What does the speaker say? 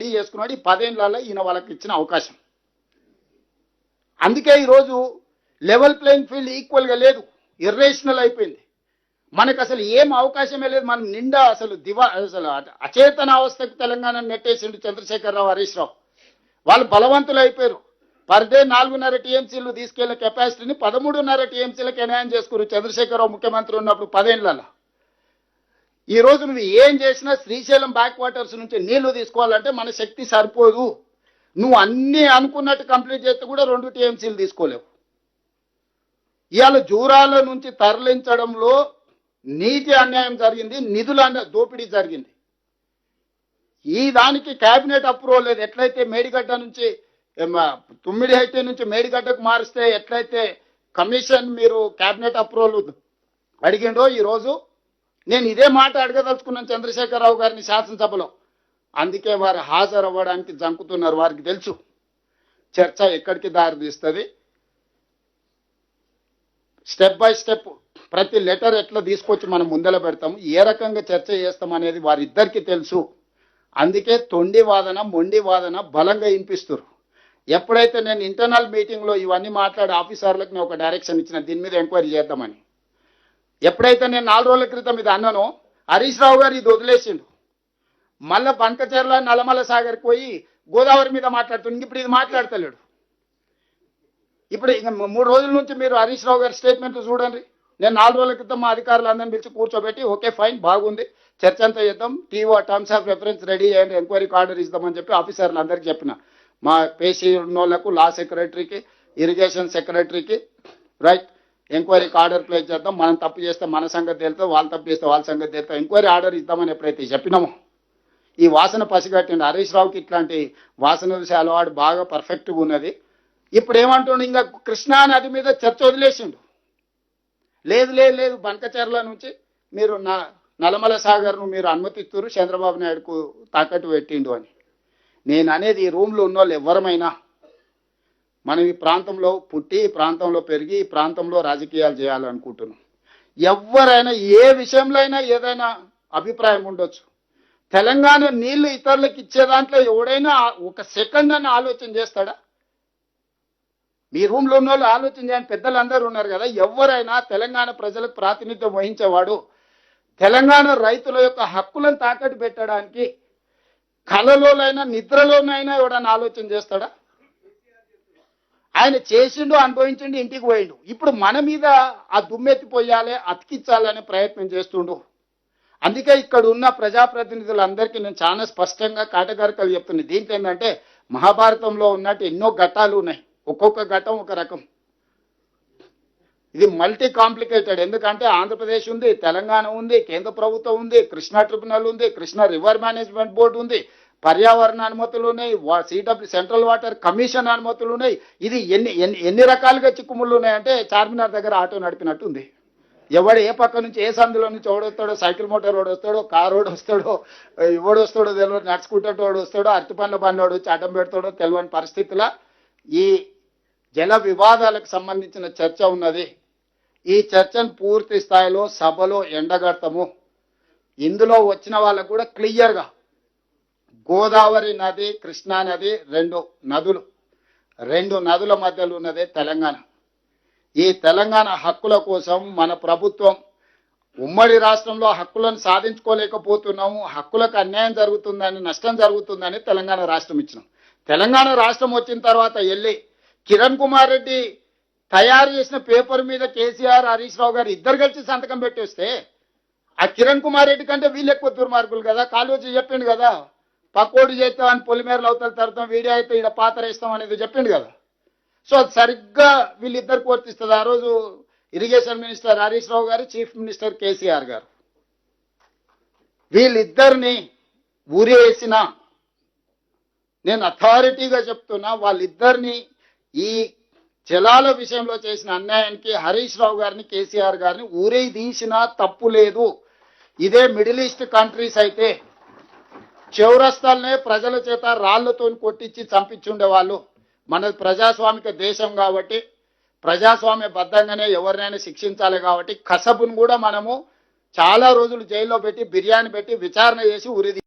Ready చేసుకున్నాడు. ఈ 10 ఏళ్లలో ఈయన వాళ్ళకి ఇచ్చిన అవకాశం. అందుకే ఈరోజు లెవెల్ ప్లేయింగ్ ఫీల్డ్ ఈక్వల్గా లేదు, ఇర్రేషనల్ అయిపోయింది. మనకు అసలు ఏం అవకాశమే లేదు. మనం నిండా అసలు అసలు అచేతన అవస్థకు తెలంగాణ నెట్టేసిండు చంద్రశేఖరరావు, హరీష్ రావు. వాళ్ళు బలవంతులు అయిపోయారు. పర్ డే 4.5 టీఎంసీలు తీసుకెళ్లే కెపాసిటీని 13.5 టీఎంసీలకు ఎన్హాన్స్ చేసుకున్నారు చంద్రశేఖరరావు ముఖ్యమంత్రి ఉన్నప్పుడు 10 ఏళ్లలో. ఈ రోజు నువ్వు ఏం చేసినా శ్రీశైలం బ్యాక్ వాటర్స్ నుంచి నీళ్లు తీసుకోవాలంటే మన శక్తి సరిపోదు. నువ్వు అన్ని అనుకున్నట్టు కంప్లీట్ చేస్తే కూడా 2 టీఎంసీలు తీసుకోలేవు. ఇవాళ జూరాల నుంచి తరలించడంలో నీటి అన్యాయం జరిగింది, నిధుల దోపిడీ జరిగింది. ఈ దానికి కేబినెట్ అప్రూవల్ లేదు. ఎట్లయితే మేడిగడ్డ నుంచి తుమ్మిడిహట్టి నుంచి మేడిగడ్డకు మారిస్తే ఎట్లయితే కమిషన్ మీరు కేబినెట్ అప్రూవల్ అడిగిండో, ఈరోజు నేను ఇదే మాట అడగదలుచుకున్నాను చంద్రశేఖరరావు గారిని శాసనసభలో. అందుకే వారు హాజరవ్వడానికి జంకుతున్నారు. వారికి తెలుసు చర్చ ఎక్కడికి దారి తీస్తుంది. స్టెప్ బై స్టెప్ ప్రతి లెటర్ ఎట్లా తీసుకొచ్చి మనం ముందర పెడతాము, ఏ రకంగా చర్చ చేస్తాం అనేది వారిద్దరికీ తెలుసు. అందుకే తొండి వాదన మొండి వాదన బలంగా వినిపిస్తారు. ఎప్పుడైతే నేను ఇంటర్నల్ మీటింగ్లో ఇవన్నీ మాట్లాడే ఆఫీసర్లకు నేను ఒక డైరెక్షన్ ఇచ్చిన, దీని మీద ఎంక్వైరీ చేద్దామని. ఎప్పుడైతే నేను 4 రోజుల క్రితం ఇది అన్నానో, హరీష్ రావు గారు ఇది వదిలేసిండు. మళ్ళా బంకచెర్ల నల్లమల సాగర్కి పోయి గోదావరి మీద మాట్లాడుతుంది. ఇప్పుడు ఇది మాట్లాడతలేడు. ఇప్పుడు ఇంకా 3 రోజుల నుంచి మీరు హరీష్ రావు గారి స్టేట్మెంట్ చూడండి. నేను 4 రోజుల క్రితం మా అధికారులందరినీ పిలిచి కూర్చోబెట్టి, ఓకే ఫైన్ బాగుంది, చర్చ అంతా చేద్దాం, TO terms of reference ready చేయండి, ఎంక్వైరీకి ఆర్డర్ ఇద్దామని చెప్పి ఆఫీసర్లు అందరికీ చెప్పిన. మా పేషీ ఉన్నోళ్లకు, లా సెక్రటరీకి, ఇరిగేషన్ సెక్రటరీకి, రైట్, ఎంక్వైరీకి ఆర్డర్ ప్లేస్ చేద్దాం. మనం తప్పు చేస్తే మన సంగతి తెలుస్తుంది, వాళ్ళు తప్పు చేస్తే వాళ్ళ సంగతి తెలుస్తుంది, ఎంక్వైరీ ఆర్డర్ ఇద్దామని ఎప్పుడైతే చెప్పినామో, ఈ వాసన పసిగట్టిండి. హరీష్ రావుకి ఇట్లాంటి వాసన విషయ అలవాటు బాగా పర్ఫెక్ట్గా ఉన్నది. ఇప్పుడు ఏమంటుండు, ఇంకా కృష్ణా నది మీద చర్చ వదిలేసిండు. లేదు లేదు లేదు, బంకచెర్ల నుంచి మీరు నల్లమల సాగర్ను మీరు అనుమతిస్తున్నారు, చంద్రబాబు నాయుడుకు తాకట్టు పెట్టిండు అని. నేను అనేది, ఈ రూమ్లో ఉన్న వాళ్ళు ఎవరమైనా మనం ఈ ప్రాంతంలో పుట్టి, ఈ ప్రాంతంలో పెరిగి, ఈ ప్రాంతంలో రాజకీయాలు చేయాలనుకుంటున్నాం. ఎవరైనా ఏ విషయంలో అయినా ఏదైనా అభిప్రాయం ఉండొచ్చు. తెలంగాణ నీళ్లు ఇతరులకు ఇచ్చే దాంట్లో ఎవడైనా ఒక సెకండ్ అని ఆలోచన చేస్తాడా? మీ రూమ్లో ఉన్న వాళ్ళు ఆలోచన చేయండి. పెద్దలందరూ ఉన్నారు కదా, ఎవరైనా తెలంగాణ ప్రజలకు ప్రాతినిధ్యం వహించేవాడు తెలంగాణ రైతుల యొక్క హక్కులను తాకట్టు పెట్టడానికి కలలోనైనా నిద్రలోనైనా ఎవడైనా ఆలోచన చేస్తాడా? ఆయన చేసిండు, అనుభవించిండు, ఇంటికి పోయిండు. ఇప్పుడు మన మీద ఆ దుమ్మెత్తిపోయాలి, అతికించాలనే ప్రయత్నం చేస్తుండు. అందుకే ఇక్కడ ఉన్న ప్రజాప్రతినిధులందరికీ నేను చాలా స్పష్టంగా కాటగారికలు చెప్తున్నాను. దీంట్లో ఏంటంటే మహాభారతంలో ఉన్నట్టు ఎన్నో ఘట్టాలు ఉన్నాయి. ఒక్కొక్క ఘట్టం ఒక రకం. ఇది మల్టీ కాంప్లికేటెడ్. ఎందుకంటే ఆంధ్రప్రదేశ్ ఉంది, తెలంగాణ ఉంది, కేంద్ర ప్రభుత్వం ఉంది, కృష్ణా ట్రిబ్యునల్ ఉంది, కృష్ణా రివర్ మేనేజ్మెంట్ బోర్డు ఉంది, పర్యావరణ అనుమతులు ఉన్నాయి, సిడబ్ల్యూ సెంట్రల్ వాటర్ కమిషన్ అనుమతులు ఉన్నాయి. ఇది ఎన్ని రకాలుగా చిక్కుముళ్ళు ఉన్నాయంటే చార్మినార్ దగ్గర ఆటో నడిపినట్టు ఉంది. ఎవడు ఏ పక్క నుంచి ఏ సందులో నుంచి ఓడొస్తాడో, సైకిల్ మోటార్ ఓడి వస్తాడో, కారు ఓడి వస్తాడో, ఎవడు వస్తాడో తెలియదు, నడుచుకుంటాడో వాడు వస్తాడో, అరటి పండ్ల బండి వచ్చి అడ్డం పెడతాడో తెలియని పరిస్థితిలో ఈ జల వివాదాలకు సంబంధించిన చర్చ ఉన్నది. ఈ చర్చను పూర్తి స్థాయిలో సభలో ఎండగడతాము. ఇందులో వచ్చిన వాళ్ళకు కూడా క్లియర్గా గోదావరి నది, కృష్ణా నది రెండు నదుల మధ్యలో ఉన్నదే తెలంగాణ. ఈ తెలంగాణ హక్కుల కోసం మన ప్రభుత్వం ఉమ్మడి రాష్ట్రంలో హక్కులను సాధించుకోలేకపోతున్నాము, హక్కులకు అన్యాయం జరుగుతుందని, నష్టం జరుగుతుందని తెలంగాణ రాష్ట్రం ఇచ్చినాం. తెలంగాణ రాష్ట్రం వచ్చిన తర్వాత వెళ్ళి కిరణ్ కుమార్ రెడ్డి తయారు చేసిన పేపర్ మీద కేసీఆర్, హరీష్ రావు గారు ఇద్దరు కలిసి సంతకం పెట్టేస్తే ఆ కిరణ్ కుమార్ రెడ్డి కంటే వీళ్ళు ఎక్కువ దుర్మార్గులు కదా. కాళోజీ చెప్పిండు కదా, పక్కోడు చేస్తామని పొలిమేరలు అవతల తరుతాం, వీడియో అయితే ఇక్కడ పాత్ర ఇస్తాం అనేది చెప్పిండు కదా. సో అది సరిగ్గా వీళ్ళిద్దరికి వర్తిస్తుంది. ఆ రోజు ఇరిగేషన్ మినిస్టర్ హరీష్ రావు గారు, చీఫ్ మినిస్టర్ కేసీఆర్ గారు, వీళ్ళిద్దరిని ఊరేసిన, నేను అథారిటీగా చెప్తున్నా, వాళ్ళిద్దరిని ఈ జలాల విషయంలో చేసిన అన్యాయానికి హరీష్ రావు గారిని, కేసీఆర్ గారిని ఊరే తీసినా తప్పు లేదు. ఇదే మిడిల్ ఈస్ట్ కంట్రీస్ అయితే చౌరస్తాలనే ప్రజల చేత రాళ్లతో కొట్టించి చంపించుండేవాళ్ళు. మనది ప్రజాస్వామిక దేశం కాబట్టి ప్రజాస్వామ్య బద్ధంగానే ఎవరినైనా శిక్షించాలి కాబట్టి కసబును కూడా మనము చాలా రోజులు జైల్లో పెట్టి, బిర్యానీ పెట్టి విచారణ చేసి ఉరి